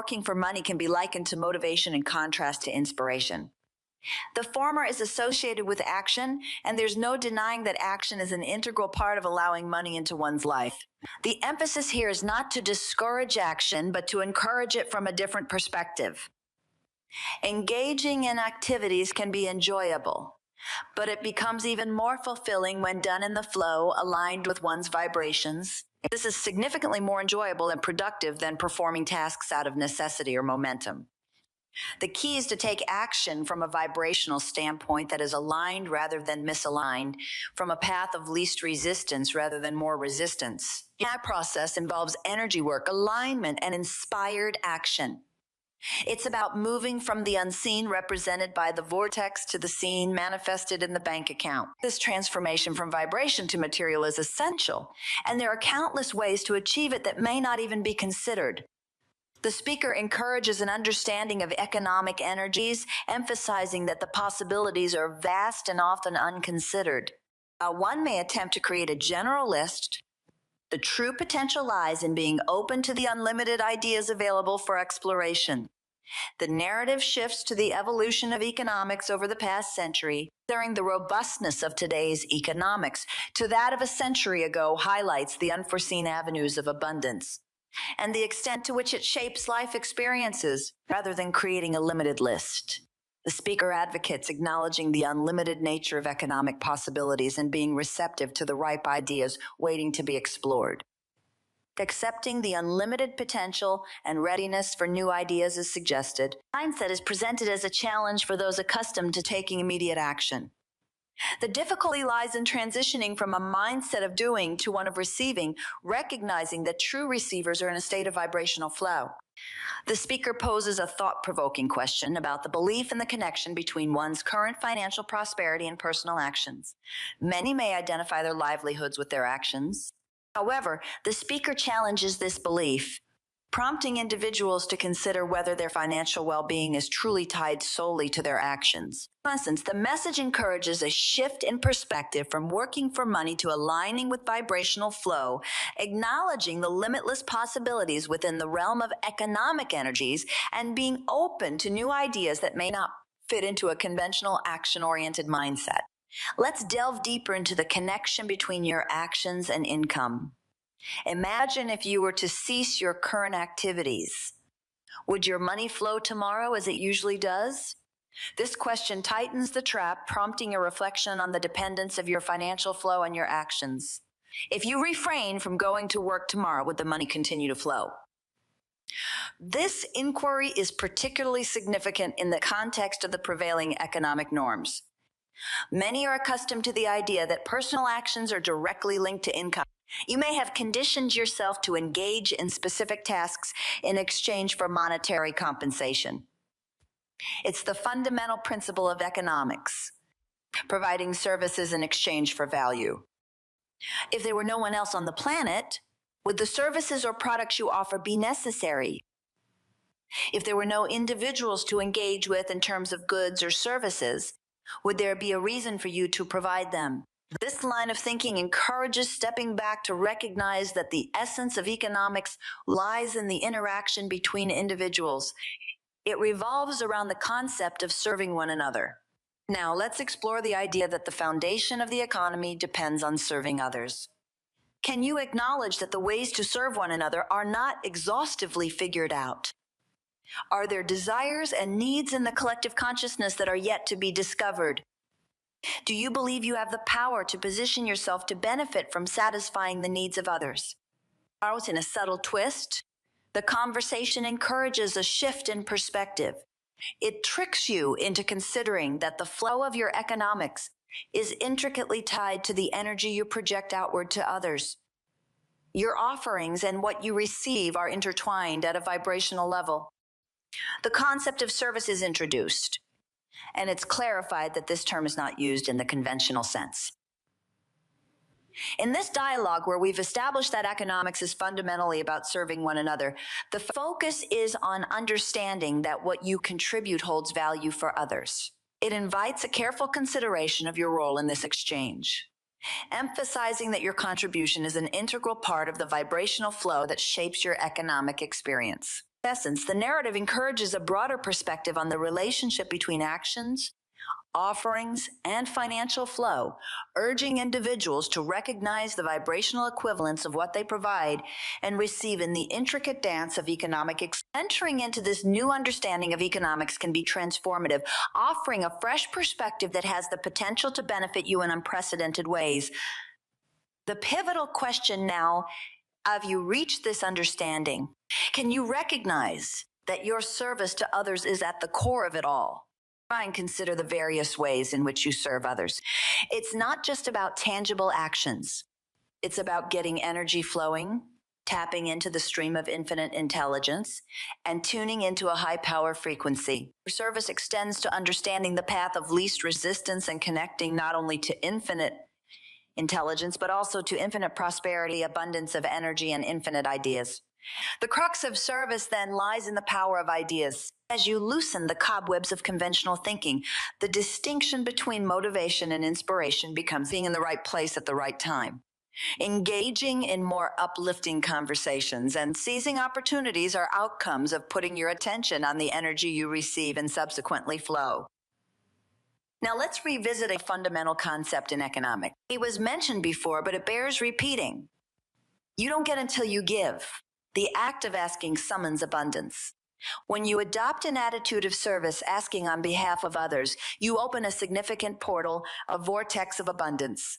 working for money can be likened to motivation in contrast to inspiration. The former is associated with action, and there's no denying that action is an integral part of allowing money into one's life. The emphasis here is not to discourage action, but to encourage it from a different perspective. Engaging in activities can be enjoyable, but it becomes even more fulfilling when done in the flow, aligned with one's vibrations. This is significantly more enjoyable and productive than performing tasks out of necessity or momentum. The key is to take action from a vibrational standpoint that is aligned rather than misaligned, from a path of least resistance rather than more resistance. That process involves energy work, alignment, and inspired action. It's about moving from the unseen, represented by the vortex, to the seen, manifested in the bank account. This transformation from vibration to material is essential, and there are countless ways to achieve it that may not even be considered. The speaker encourages an understanding of economic energies, emphasizing that the possibilities are vast and often unconsidered. While one may attempt to create a general list, the true potential lies in being open to the unlimited ideas available for exploration. The narrative shifts to the evolution of economics over the past century, considering the robustness of today's economics to that of a century ago highlights the unforeseen avenues of abundance and the extent to which it shapes life experiences rather than creating a limited list. The speaker advocates acknowledging the unlimited nature of economic possibilities and being receptive to the ripe ideas waiting to be explored. Accepting the unlimited potential and readiness for new ideas is suggested. Mindset is presented as a challenge for those accustomed to taking immediate action. The difficulty lies in transitioning from a mindset of doing to one of receiving, recognizing that true receivers are in a state of vibrational flow. The speaker poses a thought-provoking question about the belief in the connection between one's current financial prosperity and personal actions. Many may identify their livelihoods with their actions. However, the speaker challenges this belief, prompting individuals to consider whether their financial well-being is truly tied solely to their actions. In essence, the message encourages a shift in perspective from working for money to aligning with vibrational flow, acknowledging the limitless possibilities within the realm of economic energies and being open to new ideas that may not fit into a conventional action-oriented mindset. Let's delve deeper into the connection between your actions and income. Imagine if you were to cease your current activities. Would your money flow tomorrow as it usually does? This question tightens the trap, prompting a reflection on the dependence of your financial flow and your actions. If you refrain from going to work tomorrow, would the money continue to flow? This inquiry is particularly significant in the context of the prevailing economic norms. Many are accustomed to the idea that personal actions are directly linked to income. You may have conditioned yourself to engage in specific tasks in exchange for monetary compensation. It's the fundamental principle of economics, providing services in exchange for value. If there were no one else on the planet, would the services or products you offer be necessary? If there were no individuals to engage with in terms of goods or services, would there be a reason for you to provide them? This line of thinking encourages stepping back to recognize that the essence of economics lies in the interaction between individuals. It revolves around the concept of serving one another. Now, let's explore the idea that the foundation of the economy depends on serving others. Can you acknowledge that the ways to serve one another are not exhaustively figured out? Are there desires and needs in the collective consciousness that are yet to be discovered? Do you believe you have the power to position yourself to benefit from satisfying the needs of others? In a subtle twist, the conversation encourages a shift in perspective. It tricks you into considering that the flow of your economics is intricately tied to the energy you project outward to others. Your offerings and what you receive are intertwined at a vibrational level. The concept of service is introduced, and it's clarified that this term is not used in the conventional sense. In this dialogue, where we've established that economics is fundamentally about serving one another, the focus is on understanding that what you contribute holds value for others. It invites a careful consideration of your role in this exchange, emphasizing that your contribution is an integral part of the vibrational flow that shapes your economic experience. Essence, the narrative encourages a broader perspective on the relationship between actions, offerings, and financial flow, urging individuals to recognize the vibrational equivalence of what they provide and receive in the intricate dance of economic. Entering into this new understanding of economics can be transformative, offering a fresh perspective that has the potential to benefit you in unprecedented ways. The pivotal question now: have you reached this understanding? Can you recognize that your service to others is at the core of it all? Try and consider the various ways in which you serve others. It's not just about tangible actions. It's about getting energy flowing, tapping into the stream of infinite intelligence, and tuning into a high power frequency. Your service extends to understanding the path of least resistance and connecting not only to infinite intelligence, but also to infinite prosperity, abundance of energy, and infinite ideas. The crux of service then lies in the power of ideas. As you loosen the cobwebs of conventional thinking, the distinction between motivation and inspiration becomes being in the right place at the right time. Engaging in more uplifting conversations and seizing opportunities are outcomes of putting your attention on the energy you receive and subsequently flow. Now let's revisit a fundamental concept in economics. It was mentioned before, but it bears repeating. You don't get until you give. The act of asking summons abundance. When you adopt an attitude of service, asking on behalf of others, you open a significant portal, a vortex of abundance.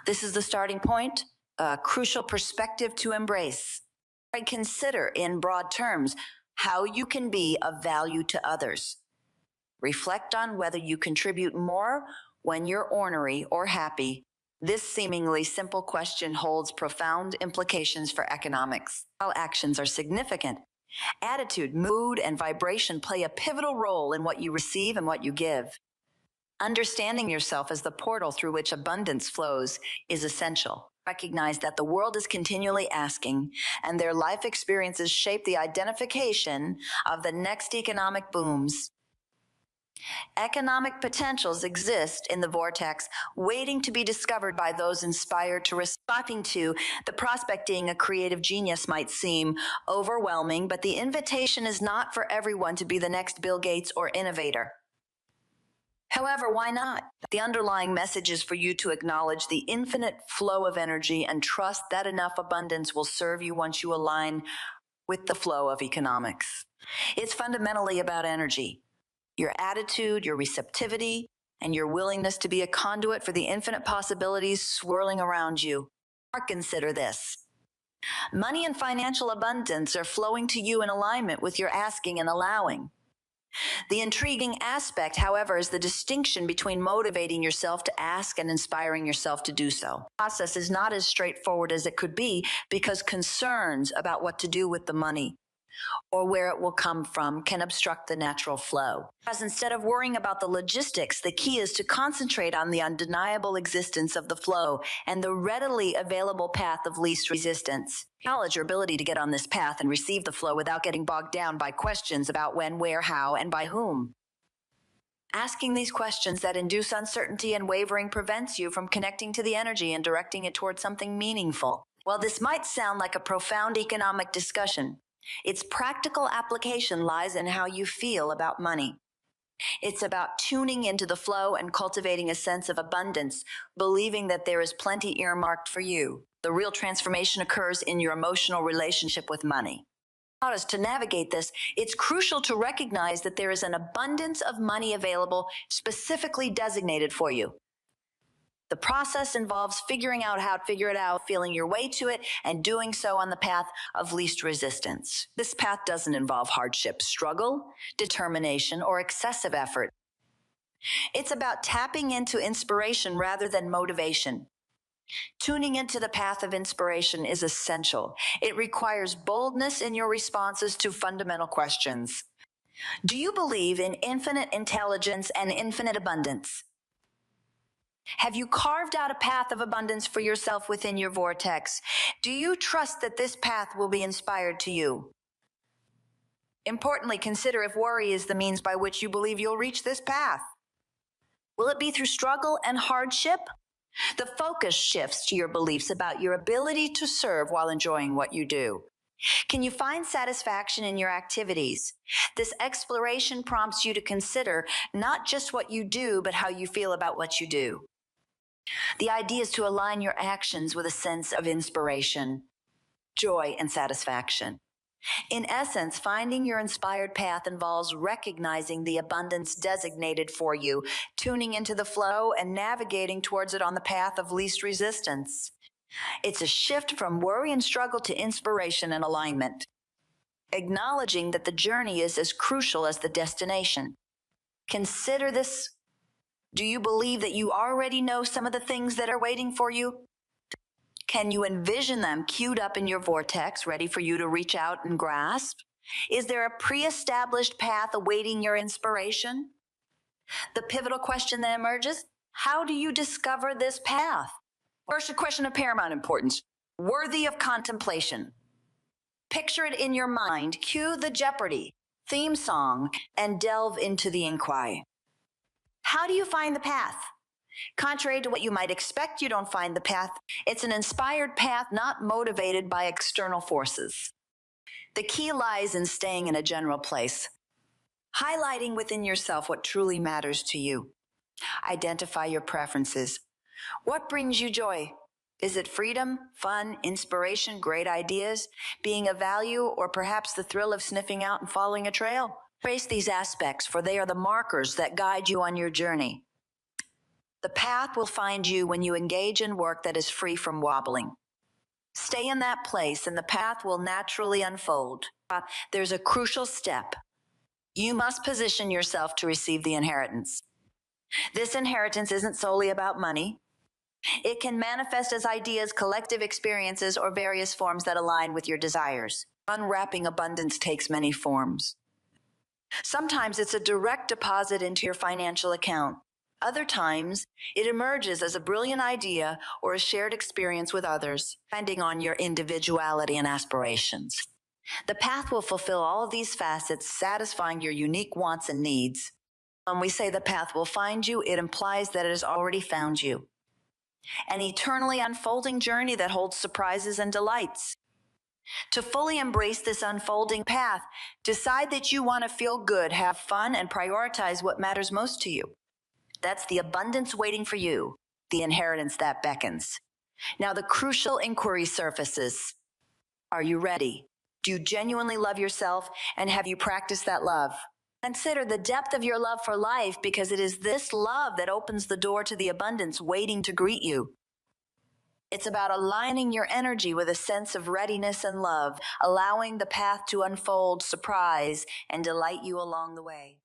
This is the starting point, a crucial perspective to embrace. Consider in broad terms how you can be of value to others. Reflect on whether you contribute more when you're ornery or happy. This seemingly simple question holds profound implications for economics. All actions are significant. Attitude, mood, and vibration play a pivotal role in what you receive and what you give. Understanding yourself as the portal through which abundance flows is essential. Recognize that the world is continually asking, and their life experiences shape the identification of the next economic booms. Economic potentials exist in the vortex, waiting to be discovered by those inspired to responding to. The prospect being a creative genius might seem overwhelming, but the invitation is not for everyone to be the next Bill Gates or innovator. However, why not? The underlying message is for you to acknowledge the infinite flow of energy and trust that enough abundance will serve you once you align with the flow of economics. It's fundamentally about energy. Your attitude, your receptivity, and your willingness to be a conduit for the infinite possibilities swirling around you. Consider this. Money and financial abundance are flowing to you in alignment with your asking and allowing. The intriguing aspect, however, is the distinction between motivating yourself to ask and inspiring yourself to do so. The process is not as straightforward as it could be because concerns about what to do with the money or where it will come from can obstruct the natural flow. As instead of worrying about the logistics, the key is to concentrate on the undeniable existence of the flow and the readily available path of least resistance. Acknowledge your ability to get on this path and receive the flow without getting bogged down by questions about when, where, how, and by whom. Asking these questions that induce uncertainty and wavering prevents you from connecting to the energy and directing it towards something meaningful. While this might sound like a profound economic discussion, its practical application lies in how you feel about money. It's about tuning into the flow and cultivating a sense of abundance, believing that there is plenty earmarked for you. The real transformation occurs in your emotional relationship with money. To navigate this, it's crucial to recognize that there is an abundance of money available specifically designated for you. The process involves figuring out how to figure it out, feeling your way to it, and doing so on the path of least resistance. This path doesn't involve hardship, struggle, determination, or excessive effort. It's about tapping into inspiration rather than motivation. Tuning into the path of inspiration is essential. It requires boldness in your responses to fundamental questions. Do you believe in infinite intelligence and infinite abundance? Have you carved out a path of abundance for yourself within your vortex? Do you trust that this path will be inspired to you? Importantly, consider if worry is the means by which you believe you'll reach this path. Will it be through struggle and hardship? The focus shifts to your beliefs about your ability to serve while enjoying what you do. Can you find satisfaction in your activities? This exploration prompts you to consider not just what you do, but how you feel about what you do. The idea is to align your actions with a sense of inspiration, joy, and satisfaction. In essence, finding your inspired path involves recognizing the abundance designated for you, tuning into the flow, and navigating towards it on the path of least resistance. It's a shift from worry and struggle to inspiration and alignment, acknowledging that the journey is as crucial as the destination. Consider this. Do you believe that you already know some of the things that are waiting for you? Can you envision them queued up in your vortex, ready for you to reach out and grasp? Is there a pre-established path awaiting your inspiration? The pivotal question that emerges: how do you discover this path? First, a question of paramount importance, worthy of contemplation. Picture it in your mind, cue the Jeopardy! Theme song, and delve into the inquiry. How do you find the path? Contrary to what you might expect, you don't find the path. It's an inspired path, not motivated by external forces. The key lies in staying in a general place, highlighting within yourself what truly matters to you. Identify your preferences. What brings you joy? Is it freedom, fun, inspiration, great ideas, being of value, or perhaps the thrill of sniffing out and following a trail? Trace these aspects, for they are the markers that guide you on your journey. The path will find you when you engage in work that is free from wobbling. Stay in that place and the path will naturally unfold. There's a crucial step. You must position yourself to receive the inheritance. This inheritance isn't solely about money. It can manifest as ideas, collective experiences, or various forms that align with your desires. Unwrapping abundance takes many forms. Sometimes it's a direct deposit into your financial account. Other times, it emerges as a brilliant idea or a shared experience with others, depending on your individuality and aspirations. The path will fulfill all of these facets, satisfying your unique wants and needs. When we say the path will find you, it implies that it has already found you. An eternally unfolding journey that holds surprises and delights. To fully embrace this unfolding path, decide that you want to feel good, have fun, and prioritize what matters most to you. That's the abundance waiting for you, the inheritance that beckons. Now the crucial inquiry surfaces. Are you ready? Do you genuinely love yourself, and have you practiced that love? Consider the depth of your love for life, because it is this love that opens the door to the abundance waiting to greet you. It's about aligning your energy with a sense of readiness and love, allowing the path to unfold, surprise, and delight you along the way.